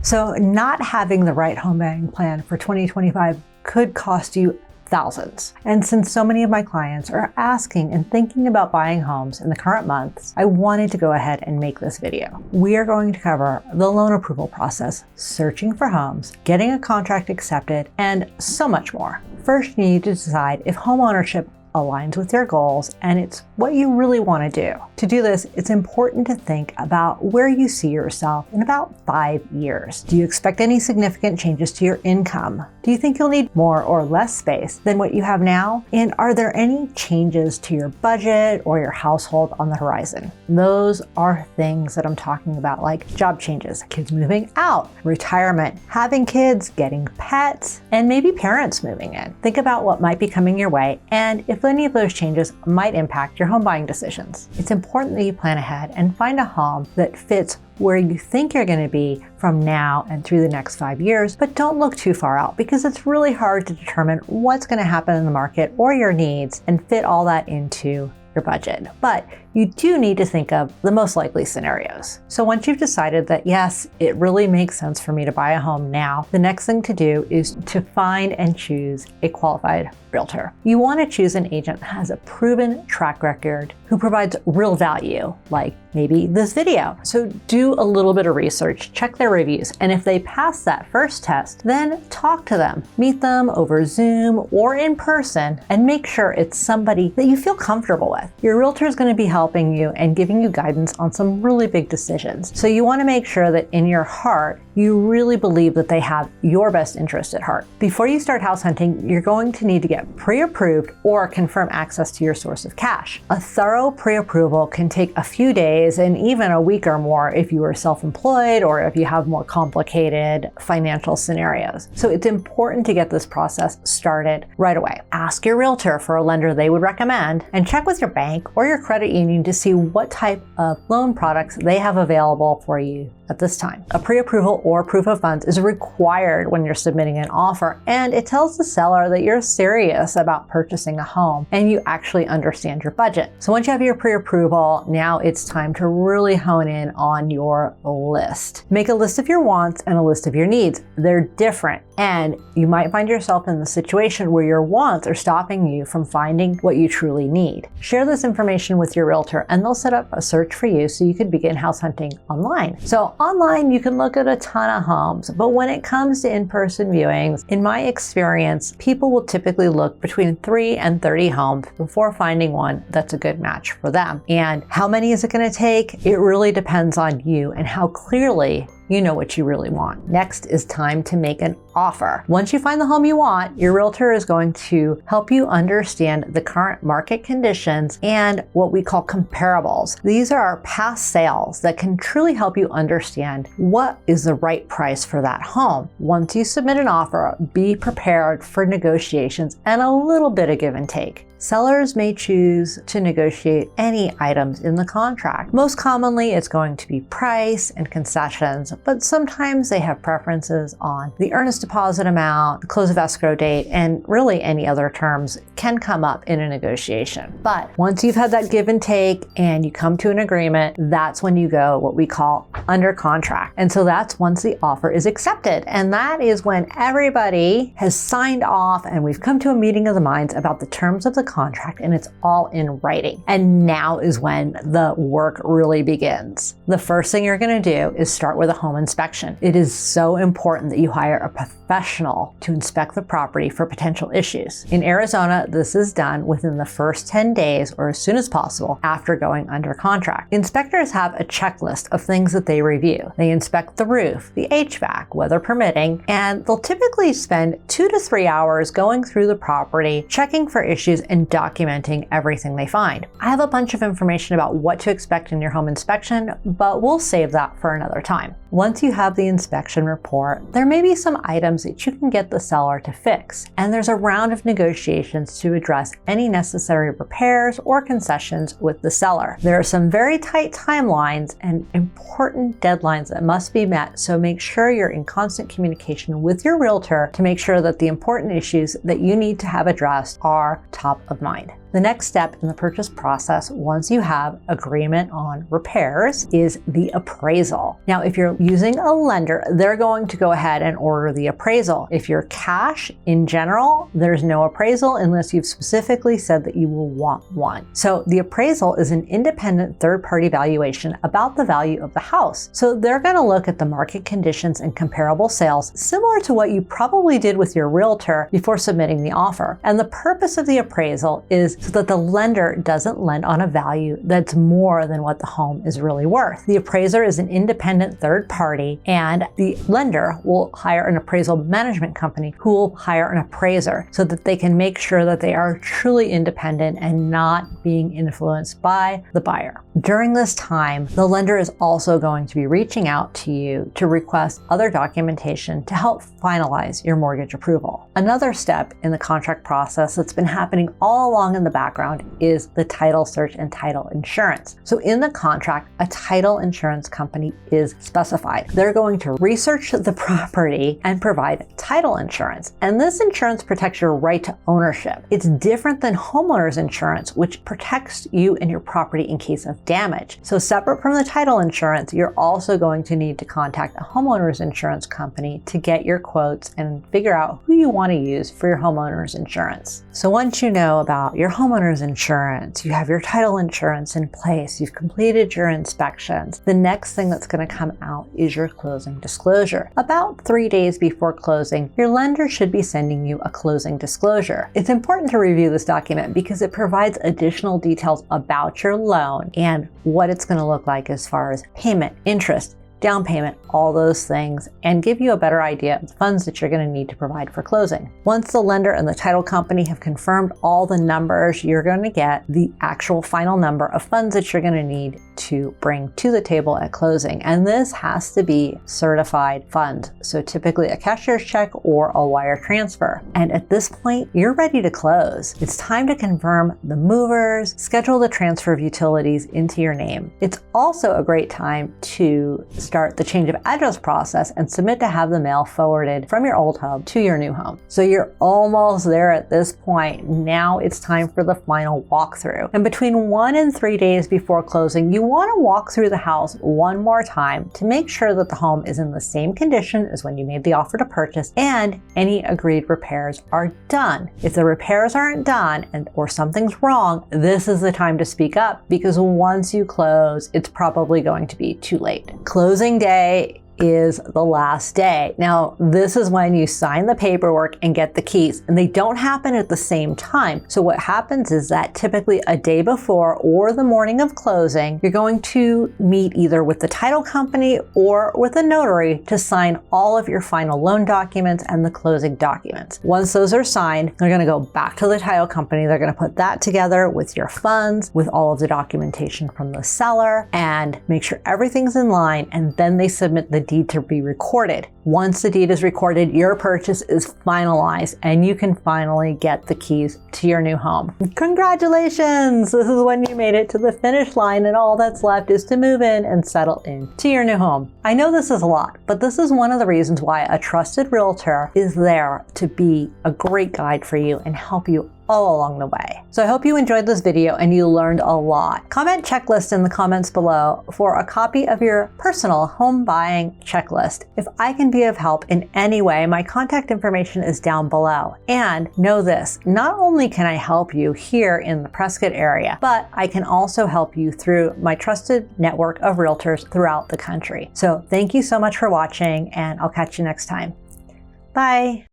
So not having the right home buying plan for 2025 could cost you thousands. And since so many of my clients are asking and thinking about buying homes in the current months, I wanted to go ahead and make this video. We are going to cover the loan approval process, searching for homes, getting a contract accepted, and so much more. First, you need to decide if home ownership aligns with your goals and it's what you really want to do. To do this, it's important to think about where you see yourself in about 5 years. Do you expect any significant changes to your income? Do you think you'll need more or less space than what you have now? And are there any changes to your budget or your household on the horizon? Those are things that I'm talking about, like job changes, kids moving out, retirement, having kids, getting pets, and maybe parents moving in. Think about what might be coming your way and if any of those changes might impact your home buying decisions. It's important that you plan ahead and find a home that fits where you think you're going to be from now and through the next 5 years, but don't look too far out because it's really hard to determine what's going to happen in the market or your needs and fit all that into your budget. But you do need to think of the most likely scenarios. So once you've decided that, yes, it really makes sense for me to buy a home now, the next thing to do is to find and choose a qualified realtor. You want to choose an agent that has a proven track record who provides real value, like maybe this video. So do a little bit of research, check their reviews, and if they pass that first test, then talk to them. Meet them over Zoom or in person and make sure it's somebody that you feel comfortable with. Your realtor is going to be helping you and giving you guidance on some really big decisions. So you want to make sure that in your heart, you really believe that they have your best interest at heart. Before you start house hunting, you're going to need to get pre-approved or confirm access to your source of cash. A thorough pre-approval can take a few days and even a week or more if you are self-employed or if you have more complicated financial scenarios. So it's important to get this process started right away. Ask your realtor for a lender they would recommend and check with your bank or your credit union to see what type of loan products they have available for you at this time. A pre-approval or proof of funds is required when you're submitting an offer, and it tells the seller that you're serious about purchasing a home and you actually understand your budget. So once you have your pre-approval, now it's time to really hone in on your list. Make a list of your wants and a list of your needs. They're different, and you might find yourself in the situation where your wants are stopping you from finding what you truly need. Share this information with your realtor and they'll set up a search for you so you can begin house hunting online. So online, you can look at a ton of homes, but when it comes to in-person viewings, in my experience, people will typically look between 3 and 30 homes before finding one that's a good match for them. And how many is it going to take? It really depends on you and how clearly you know what you really want. Next is time to make an offer. Once you find the home you want, your realtor is going to help you understand the current market conditions and what we call comparables. These are our past sales that can truly help you understand what is the right price for that home. Once you submit an offer, be prepared for negotiations and a little bit of give and take. Sellers may choose to negotiate any items in the contract. Most commonly, it's going to be price and concessions, but sometimes they have preferences on the earnest deposit amount, the close of escrow date, and really any other terms can come up in a negotiation. But once you've had that give and take and you come to an agreement, that's when you go what we call under contract. And so that's once the offer is accepted. And that is when everybody has signed off and we've come to a meeting of the minds about the terms of the contract and it's all in writing. And now is when the work really begins. The first thing you're going to do is start with a home inspection. It is so important that you hire a professional to inspect the property for potential issues. In Arizona, this is done within the first 10 days or as soon as possible after going under contract. Inspectors have a checklist of things that they review. They inspect the roof, the HVAC, weather permitting, and they'll typically spend 2 to 3 hours going through the property, checking for issues and documenting everything they find. I have a bunch of information about what to expect in your home inspection, but we'll save that for another time. Once you have the inspection report, there may be some items that you can get the seller to fix, and there's a round of negotiations to address any necessary repairs or concessions with the seller. There are some very tight timelines and important deadlines that must be met, so make sure you're in constant communication with your realtor to make sure that the important issues that you need to have addressed are top of mind. The next step in the purchase process, once you have agreement on repairs, is the appraisal. Now, if you're using a lender, they're going to go ahead and order the appraisal. If you're cash, in general, there's no appraisal unless you've specifically said that you will want one. So the appraisal is an independent third-party valuation about the value of the house. So they're going to look at the market conditions and comparable sales, similar to what you probably did with your realtor before submitting the offer. And the purpose of the appraisal is so that the lender doesn't lend on a value that's more than what the home is really worth. The appraiser is an independent third party, and the lender will hire an appraisal management company who will hire an appraiser so that they can make sure that they are truly independent and not being influenced by the buyer. During this time, the lender is also going to be reaching out to you to request other documentation to help finalize your mortgage approval. Another step in the contract process that's been happening all along in the background is the title search and title insurance. So in the contract, a title insurance company is specified. They're going to research the property and provide title insurance. And this insurance protects your right to ownership. It's different than homeowners insurance, which protects you and your property in case of damage. So separate from the title insurance, you're also going to need to contact a homeowners insurance company to get your quotes and figure out who you want to use for your homeowners insurance. So once you know about your homeowners insurance, you have your title insurance in place, you've completed your inspections, the next thing that's going to come out is your closing disclosure. About 3 days before closing, your lender should be sending you a closing disclosure. It's important to review this document because it provides additional details about your loan and what it's going to look like as far as payment, interest, down payment, all those things, and give you a better idea of the funds that you're going to need to provide for closing. Once the lender and the title company have confirmed all the numbers, you're going to get the actual final number of funds that you're going to need to bring to the table at closing. And this has to be certified funds. So typically a cashier's check or a wire transfer. And at this point, you're ready to close. It's time to confirm the movers, schedule the transfer of utilities into your name. It's also a great time to start the change of address process and submit to have the mail forwarded from your old home to your new home. So you're almost there at this point. Now it's time for the final walkthrough. And between 1 and 3 days before closing, you want to walk through the house one more time to make sure that the home is in the same condition as when you made the offer to purchase and any agreed repairs are done. If the repairs aren't done or something's wrong, this is the time to speak up, because once you close, it's probably going to be too late. Closing day is the last day. Now, this is when you sign the paperwork and get the keys, and they don't happen at the same time. So what happens is that typically a day before or the morning of closing, you're going to meet either with the title company or with a notary to sign all of your final loan documents and the closing documents. Once those are signed, they're going to go back to the title company. They're going to put that together with your funds, with all of the documentation from the seller, and make sure everything's in line, and then they submit the deed to be recorded. Once the deed is recorded, your purchase is finalized and you can finally get the keys to your new home. Congratulations! This is when you made it to the finish line and all that's left is to move in and settle in to your new home. I know this is a lot, but this is one of the reasons why a trusted realtor is there to be a great guide for you and help you all along the way. So I hope you enjoyed this video and you learned a lot. Comment checklist in the comments below for a copy of your personal home buying checklist. If I can be of help in any way, my contact information is down below. And know this, not only can I help you here in the Prescott area, but I can also help you through my trusted network of realtors throughout the country. So thank you so much for watching, and I'll catch you next time. Bye.